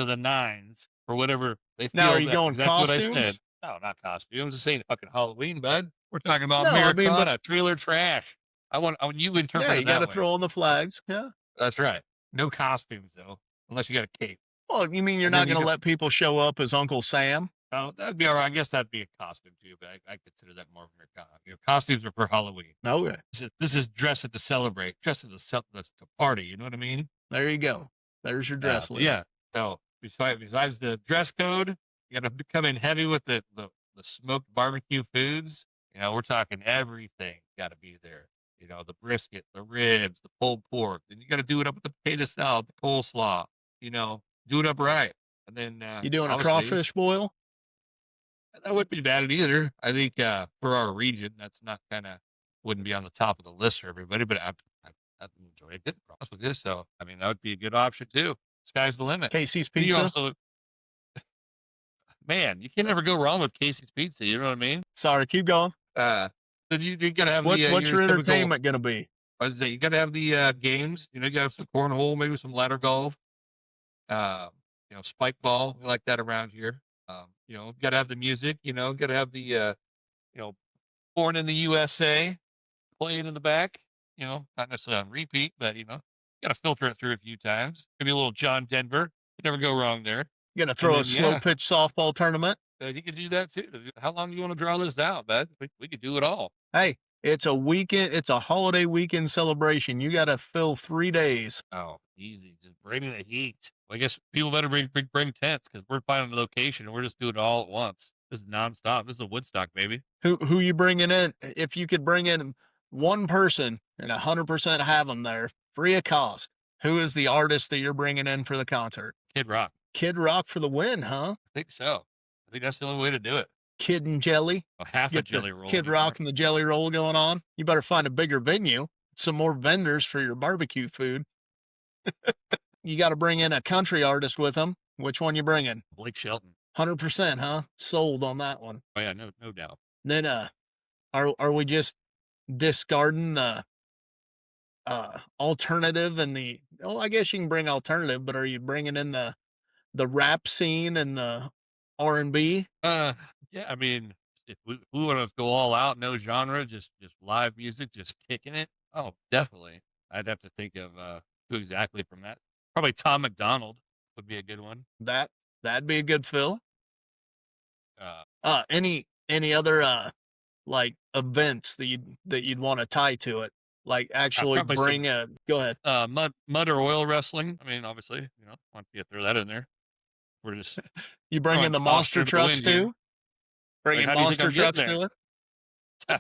the nines or whatever they Now, are feel. you That going exactly what I said. costumes? No, not costumes. This ain't fucking Halloween, bud. We're talking about No, I mean, but Americana trailer trash. I want you yeah, interpret you it got that to way. throw on the flags. Yeah. That's right. No costumes though, unless you got a cape. Well, you mean you're And then not you going to know, let people show up as Uncle Sam? oh, that'd be all right. I guess that'd be a costume too, but I consider that more of Americana. You know, costumes are for Halloween. Okay. This is dressing to celebrate, dressing to party. You know what I mean? There you go. There's your dress list. Yeah. So besides the dress code, you got to come in heavy with the smoked barbecue foods. You know, we're talking everything got to be there. You know, the brisket, the ribs, the pulled pork. Then you got to do it up with the potato salad, the coleslaw. You know, do it up right. And then You doing a obviously crawfish boil? that wouldn't be bad either. I think for our region, that's not kind of wouldn't be on the top of the list for everybody, but I've enjoyed it across with this. So I mean, that would be a good option too. Sky's the limit. Casey's You Pizza? also, man, you can never go wrong with Casey's Pizza. You know what I mean? Sorry, keep going. Then you gotta have What's your typical. entertainment going to be? I was say you gotta have the games. You know, you gotta have some cornhole, maybe some ladder golf. Uh, you know, spike ball. We like that around here. You know, gotta have the music. You know, gotta have the you know, Born in the USA playing in the back. You know, not necessarily on repeat, but you know, gotta filter it through a few times. Maybe a little John Denver. You never go wrong there. You going to And throw a then slow pitch softball tournament? you could do that too. How long do you want to draw this out, bud? We could do it all. Hey, it's a weekend. It's a holiday weekend celebration. You got to fill 3 days. Oh, easy. Just bring the heat. Well, I guess people better bring tents because we're finding a location and we're just doing it all at once. This is nonstop. This is a Woodstock, baby. Who you bringing in? If you could bring in one person and 100% have them there, free of cost, who is the artist that you're bringing in for the concert? Kid Rock. Kid Rock for the win, huh? I think so. I think that's the only way to do it. Kid and Jelly. Oh, half a Get jelly the roll. Kid anymore. Rock and the Jelly Roll going on. You better find a bigger venue, some more vendors for your barbecue food. You got to bring in a country artist with them. Which one you bringing? Blake Shelton. 100%, huh? Sold on that one. Oh yeah, no doubt. Then are we just discarding the alternative and the I guess you can bring alternative, but are you bringing in the rap scene and the R&B? Yeah. I mean, if we want to go all out, no genre, just live music, just kicking it. Oh, definitely. I'd have to think of who exactly from that. Probably Tom McDonald would be a good one. That'd be a good fill. Uh, Any other like events that you'd want to tie to it? Like actually probably bring go ahead. mud or oil wrestling. I mean, obviously, you know, want to throw that in there. We're just You bring in the throwing monster caution to the trucks wind here. too? Bringing How do you think monster I'm trucks getting to it? there?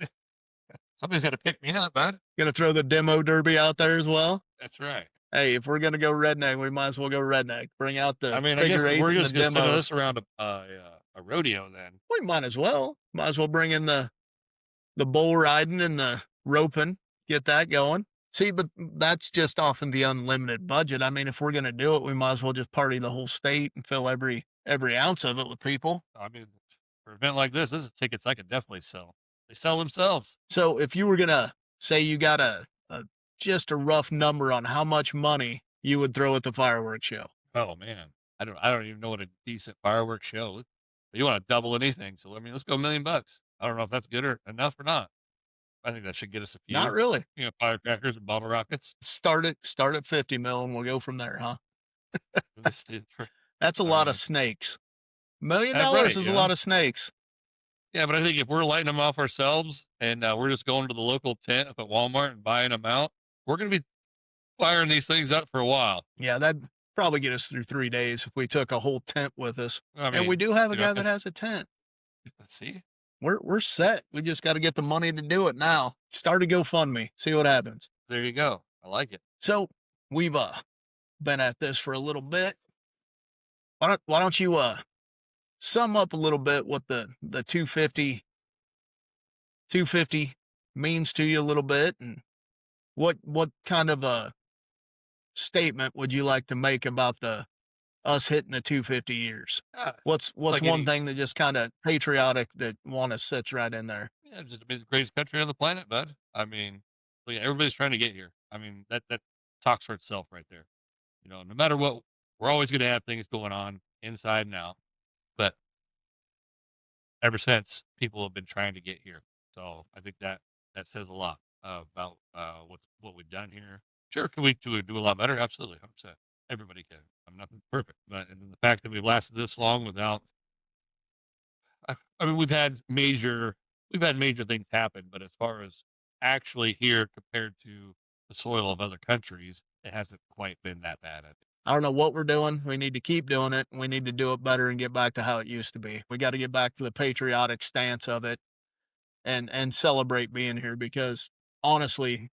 It's Somebody's got to pick me up, bud. Gonna throw the demo derby out there as well. That's right. Hey, if we're gonna go redneck, we might as well go redneck. Bring out the I mean, I figure guess eights we're and the just gonna center demos. this around a rodeo then. We might as well. Might as well bring in the bull riding and the roping. Get that going. See, but that's just often the unlimited budget. I mean, if we're gonna do it, we might as well just party the whole state and fill every ounce of it with people. I mean, for an event like this is tickets I could definitely sell. They sell themselves. So if you were gonna say you got a just a rough number on how much money you would throw at the fireworks show. Oh man, I don't even know what a decent fireworks show. You want to double anything, so I mean, let's go $1 million. I don't know if that's good or enough or not. I think that should get us a few. Not really. You know, firecrackers and bottle rockets. Start at 50 mil and we'll go from there, huh? That's a lot of snakes. $1 million right, is a lot of snakes. Yeah, but I think if we're lighting them off ourselves and we're just going to the local tent up at Walmart and buying them out, we're going to be firing these things up for a while. Yeah, that'd probably get us through 3 days if we took a whole tent with us. I mean, and we do have a guy that has a tent. See? We're set. We just got to get the money to do it now. Start a GoFundMe. See what happens. There you go. I like it. So we've been at this for a little bit. Why don't you sum up a little bit what the 250 means to you a little bit, and what kind of a statement would you like to make about us hitting the 250 years? What's like one thing that just kind of patriotic that sits right in there? Yeah, just to be the greatest country on the planet, bud. I mean, everybody's trying to get here. I mean, that talks for itself right there. You know, no matter what, we're always going to have things going on inside and out. But ever since, people have been trying to get here. So I think that says a lot about what we've done here. Sure, can we do a lot better? Absolutely, 100%. Everybody can. I'm nothing perfect, but and the fact that we've lasted this long without, I mean, we've had major things happen, but as far as actually here compared to the soil of other countries, it hasn't quite been that bad. I don't know what we're doing. We need to keep doing it. We need to do it better and get back to how it used to be. We got to get back to the patriotic stance of it and celebrate being here, because honestly,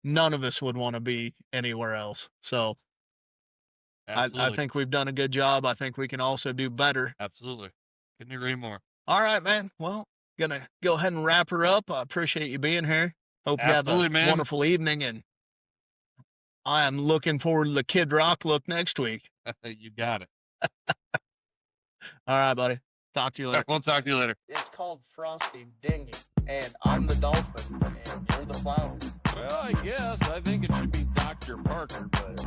none of us would want to be anywhere else. So I think we've done a good job. I think we can also do better. Absolutely. Couldn't agree more. All right, man. Well, gonna go ahead and wrap her up. I appreciate you being here. Hope you have a wonderful evening, and I am looking forward to the Kid Rock look next week. You got it. All right, buddy. Talk to you later. We'll talk to you later. It's called Frosty Dinghy, and I'm the dolphin, and you're the flower. Well, I guess. I think it should be Dr. Parker, but